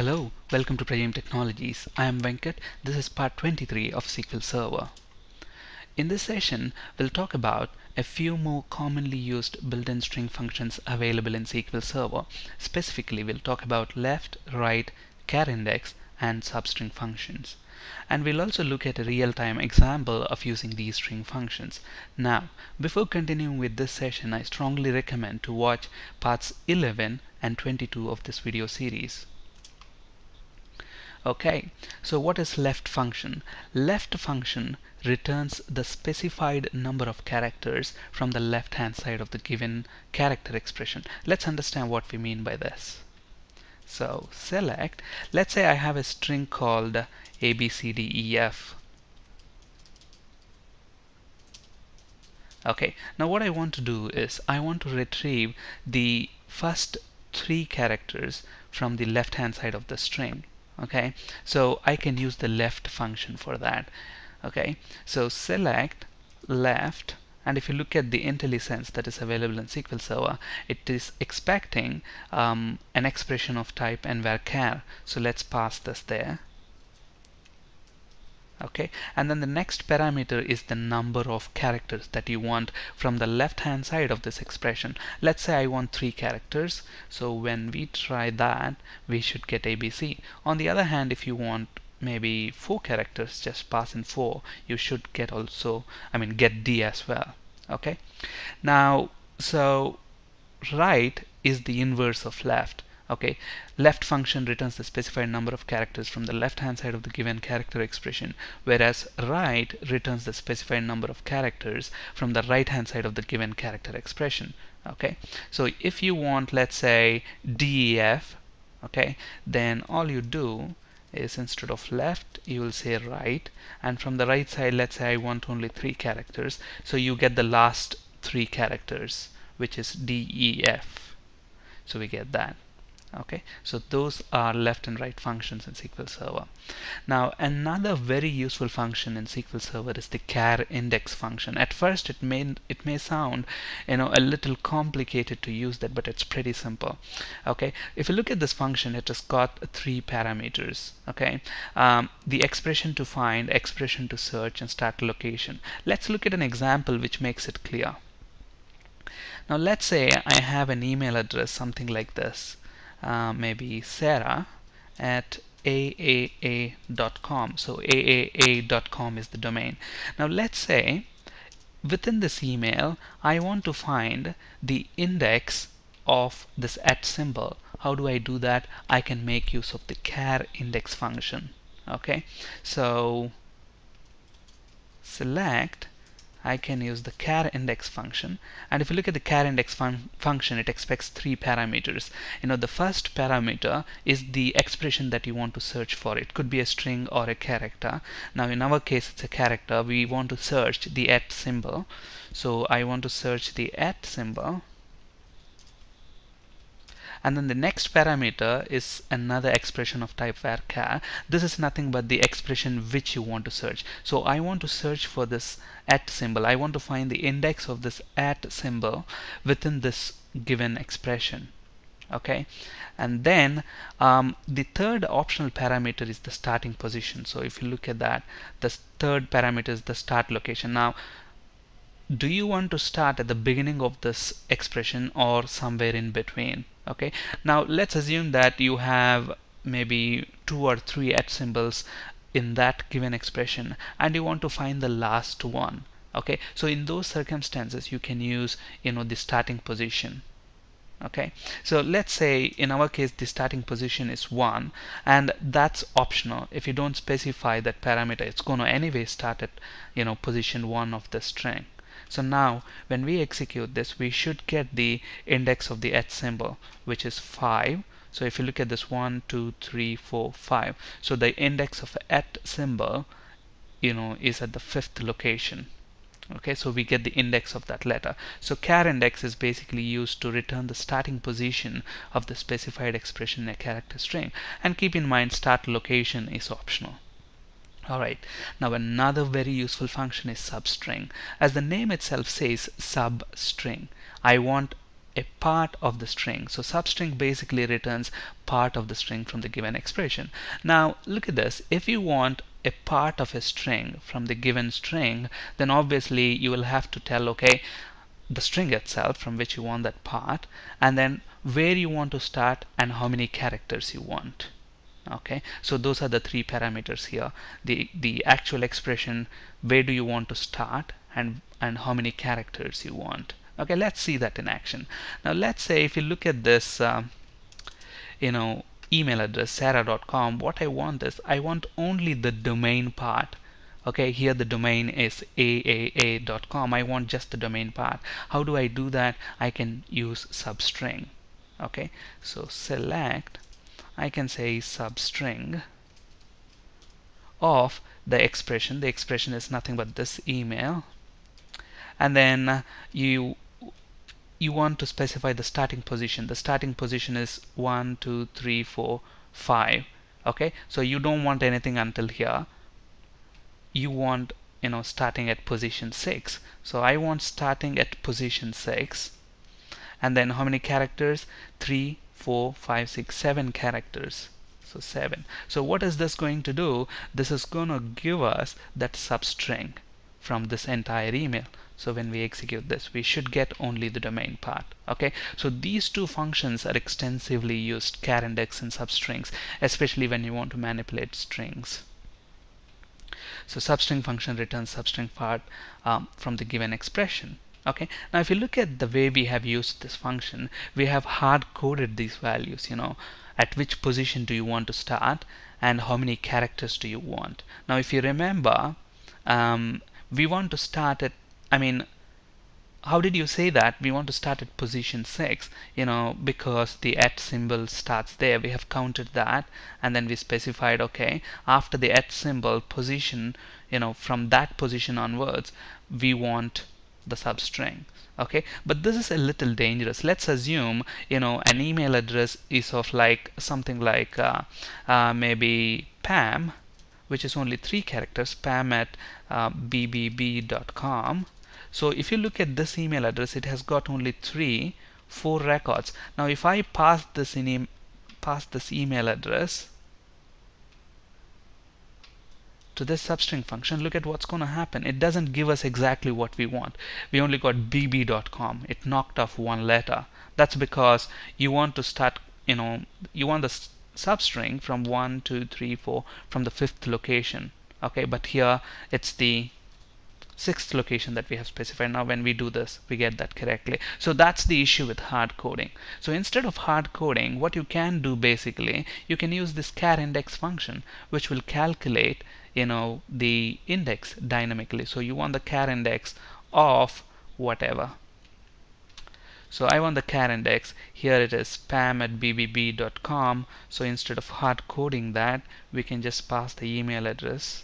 Hello, welcome to Prajim Technologies. I am Venkat. This is part 23 of SQL Server. In this session, we'll talk about a few more commonly used built-in string functions available in SQL Server. Specifically, we'll talk about left, right, CHARINDEX and SUBSTRING functions. And we'll also look at a real-time example of using these string functions. Now, before continuing with this session, I strongly recommend to watch parts 11 and 22 of this video series. Okay, so what is left function? Left function returns the specified number of characters from the left hand side of the given character expression. Let's understand what we mean by this. So select, let's say I have a string called ABCDEF. Okay, now what I want to do is I want to retrieve the first 3 characters from the left hand side of the string. Okay, so I can use the left function for that. Okay, so select left, and if you look at the IntelliSense that is available in SQL Server, it is expecting an expression of type nvar_char. So let's pass this there. Okay, and then the next parameter is the number of characters that you want from the left hand side of this expression. Let's say I want 3 characters, so when we try that we should get ABC. On the other hand, if you want maybe 4 characters, just pass in 4, you should get get D as well. Okay, now so right is the inverse of left. Okay, left function returns the specified number of characters from the left hand side of the given character expression, whereas right returns the specified number of characters from the right hand side of the given character expression. Okay, so if you want, let's say, DEF, okay, then all you do is instead of left you will say right, and from the right side, let's say I want only 3 characters, so you get the last 3 characters, which is DEF. So we get that. Okay, so those are left and right functions in SQL Server. Now another very useful function in SQL Server is the CHARINDEX function. At first it may sound a little complicated to use that, but it's pretty simple. Okay, if you look at this function, it has got 3 parameters. Okay, the expression to find, expression to search, and start location. Let's look at an example which makes it clear. Now let's say I have an email address, something like this. Maybe Sarah at aaa.com. So aaa.com is the domain. Now let's say within this email I want to find the index of this @ symbol. How do I do that? I can make use of the CHARINDEX function. Okay, so select, I can use the CHARINDEX function, and if you look at the CHARINDEX function, it expects 3 parameters. The first parameter is the expression that you want to search for. It could be a string or a character. Now in our case it's a character. We want to search the @ symbol, so I want to search the @ symbol. And then the next parameter is another expression of type var_char. This is nothing but the expression which you want to search. So I want to search for this @ symbol. I want to find the index of this @ symbol within this given expression. Okay, and then the third optional parameter is the starting position. So if you look at that, the third parameter is the start location. Now do you want to start at the beginning of this expression or somewhere in between? Okay, now let's assume that you have maybe 2 or 3 @ symbols in that given expression and you want to find the last one. Okay, so in those circumstances you can use the starting position. Okay, so let's say in our case the starting position is 1, and that's optional. If you don't specify that parameter, it's going to anyway start at position 1 of the string. So now when we execute this, we should get the index of the @ symbol, which is 5. So if you look at this 1, 2, 3, 4, 5, so the index of @ symbol is at the 5th location. Okay, so we get the index of that letter. So CHARINDEX is basically used to return the starting position of the specified expression in a character string. And keep in mind, start location is optional. Alright, now another very useful function is substring. As the name itself says, substring. I want a part of the string. So substring basically returns part of the string from the given expression. Now look at this. If you want a part of a string from the given string, then obviously you will have to tell, okay, the string itself from which you want that part, and then where you want to start and how many characters you want. Okay, so those are the three parameters here. The actual expression, where do you want to start, and how many characters you want. Okay, let's see that in action. Now let's say if you look at this email address sarah.com, what I want is I want only the domain part. Okay, here the domain is aaa.com. I want just the domain part. How do I do that? I can use substring. Okay, so select, I can say substring of the expression. The expression is nothing but this email, and then you want to specify the starting position. The starting position is 1 2 3 4 5. Okay, so you don't want anything until here. You want starting at position 6. So I want starting at position 6, and then how many characters? 3 4 5 6 7 characters. So 7. So what is this going to do? This is going to give us that substring from this entire email. So when we execute this, we should get only the domain part. Okay, so these two functions are extensively used, CHARINDEX and SUBSTRINGs, especially when you want to manipulate strings. So substring function returns substring part from the given expression. Okay, now if you look at the way we have used this function, we have hard coded these values. At which position do you want to start, and how many characters do you want. Now if you remember, we want to start at, how did you say that? We want to start at position 6, because the @ symbol starts there. We have counted that, and then we specified, okay, after the @ symbol position, from that position onwards, we want the substring. Okay, but this is a little dangerous. Let's assume, an email address is of like something like maybe Pam, which is only 3 characters, pam at bbb.com. So if you look at this email address, it has got only 4 records. Now if I pass this email address to this substring function, look at what's going to happen. It doesn't give us exactly what we want. We only got bb.com. It knocked off 1 letter. That's because you want to start, you want the substring from 1 2 3 4 from the 5th location. Okay, but here it's the 6th location that we have specified. Now when we do this, we get that correctly. So that's the issue with hard coding. So instead of hard coding, what you can do basically, you can use this CHARINDEX function, which will calculate the index dynamically. So you want the CHARINDEX of whatever. So I want the CHARINDEX. Here it is pam at bbb.com. So instead of hard coding that, we can just pass the email address.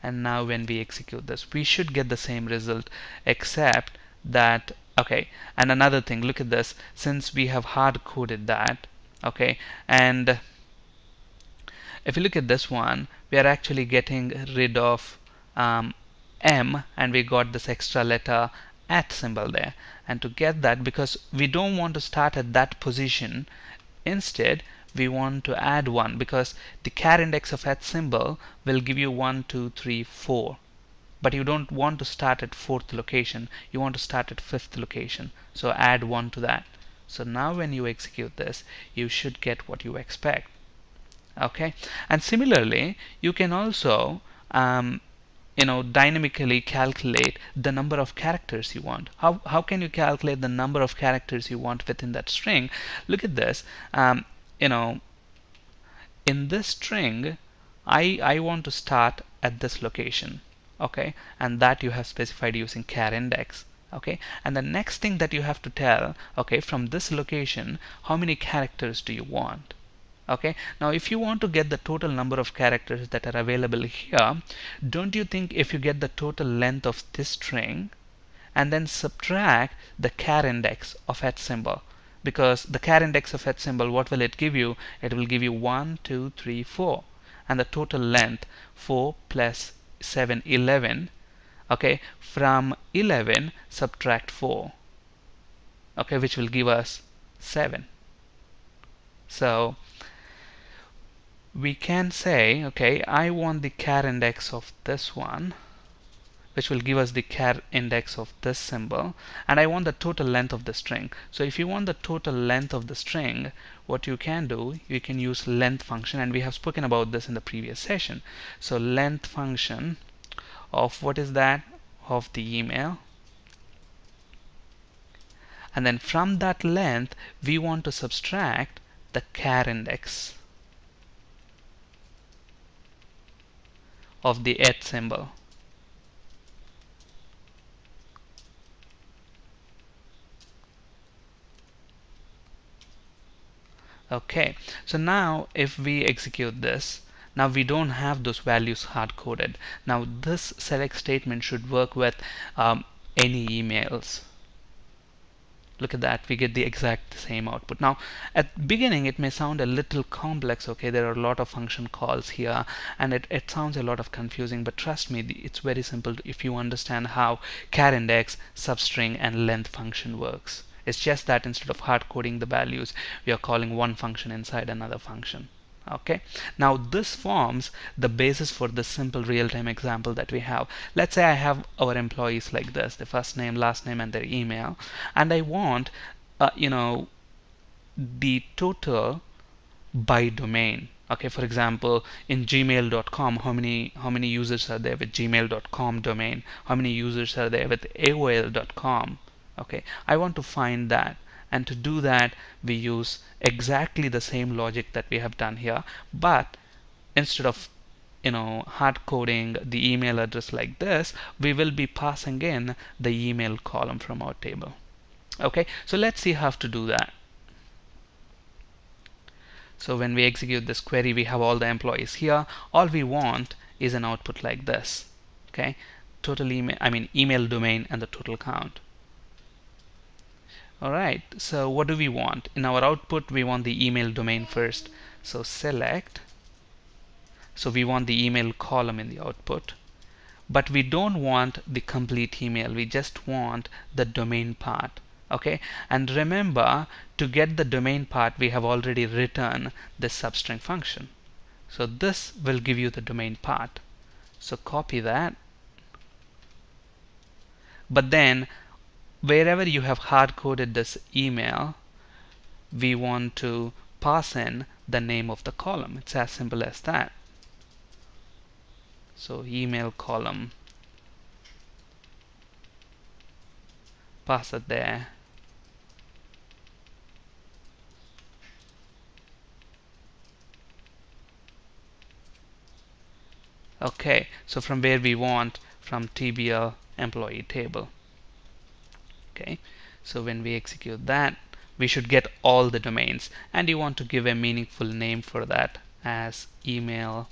And now when we execute this, we should get the same result, except that, okay, and another thing, look at this, since we have hard coded that, okay, and if you look at this one, we are actually getting rid of M, and we got this extra letter @ symbol there. And to get that, because we don't want to start at that position, instead we want to add 1, because the CHARINDEX of @ symbol will give you 1 2 3 4, but you don't want to start at 4th location, you want to start at 5th location. So add 1 to that. So now when you execute this, you should get what you expect. Okay, and similarly you can also dynamically calculate the number of characters you want. How can you calculate the number of characters you want within that string? Look at this. In this string, I want to start at this location. Okay, and that you have specified using CHARINDEX. Okay, and the next thing that you have to tell, okay, from this location, how many characters do you want? Okay, now if you want to get the total number of characters that are available here, don't you think if you get the total length of this string and then subtract the CHARINDEX of @ symbol, because the CHARINDEX of @ symbol, what will it give you? It will give you 1 2 3 4, and the total length 4 plus 7 11. Okay, from 11 subtract 4. okay, which will give us 7. So we can say, okay, I want the char index of this one, which will give us the char index of this symbol, and I want the total length of the string. So if you want the total length of the string, what you can do, you can use length function, and we have spoken about this in the previous session. So length function of what is that? Of the email. And then from that length, we want to subtract the char index of the @ symbol. Okay, so now if we execute this, now we don't have those values hard coded. Now this select statement should work with any emails. Look at that, we get the exact same output. Now at the beginning it may sound a little complex, okay, there are a lot of function calls here, and it sounds a lot of confusing, but trust me, it's very simple if you understand how char index, substring, and length function works. It's just that instead of hard coding the values, we are calling one function inside another function. Okay, now this forms the basis for the simple real-time example that we have. Let's say I have our employees like this, the first name, last name, and their email, and I want the total by domain. Okay, for example, in gmail.com, how many users are there with gmail.com domain, how many users are there with aol.com. Okay, I want to find that, and to do that we use exactly the same logic that we have done here, but instead of hard coding the email address like this, we will be passing in the email column from our table. Okay, so let's see how to do that. So when we execute this query, we have all the employees here. All we want is an output like this. Okay, total email domain and the total count. Alright, so what do we want? In our output, we want the email domain first. So select. So we want the email column in the output. But we don't want the complete email. We just want the domain part. Okay, and remember, to get the domain part, we have already written this substring function. So this will give you the domain part. So copy that. But then wherever you have hard coded this email, we want to pass in the name of the column. It's as simple as that. So email column, pass it there. Okay, so from where we want, from TBL employee table. Okay, so when we execute that, we should get all the domains, and you want to give a meaningful name for that as email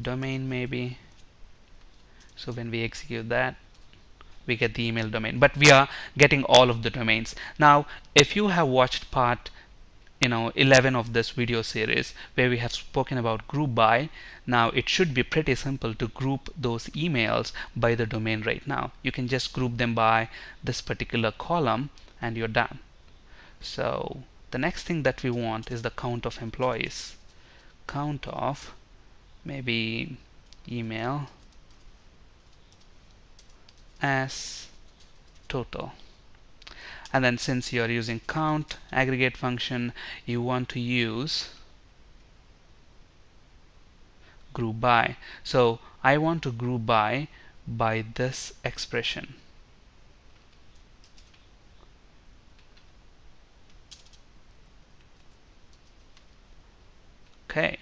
domain maybe. So when we execute that, we get the email domain, but we are getting all of the domains. Now if you have watched part 11 of this video series where we have spoken about group by, now it should be pretty simple to group those emails by the domain right now. You can just group them by this particular column and you're done. So the next thing that we want is the count of employees. Count of maybe email as total. And then since you are using count aggregate function, you want to use group by. So I want to group by this expression. Okay.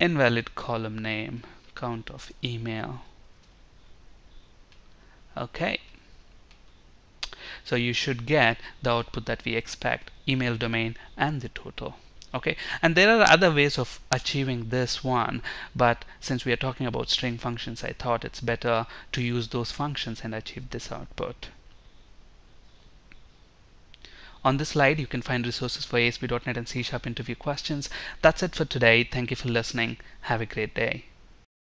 Invalid column name, count of email. Okay, so you should get the output that we expect, email domain and the total. Okay, and there are other ways of achieving this one, but since we are talking about string functions, I thought it's better to use those functions and achieve this output. On this slide, you can find resources for ASP.NET and C# interview questions. That's it for today. Thank you for listening. Have a great day.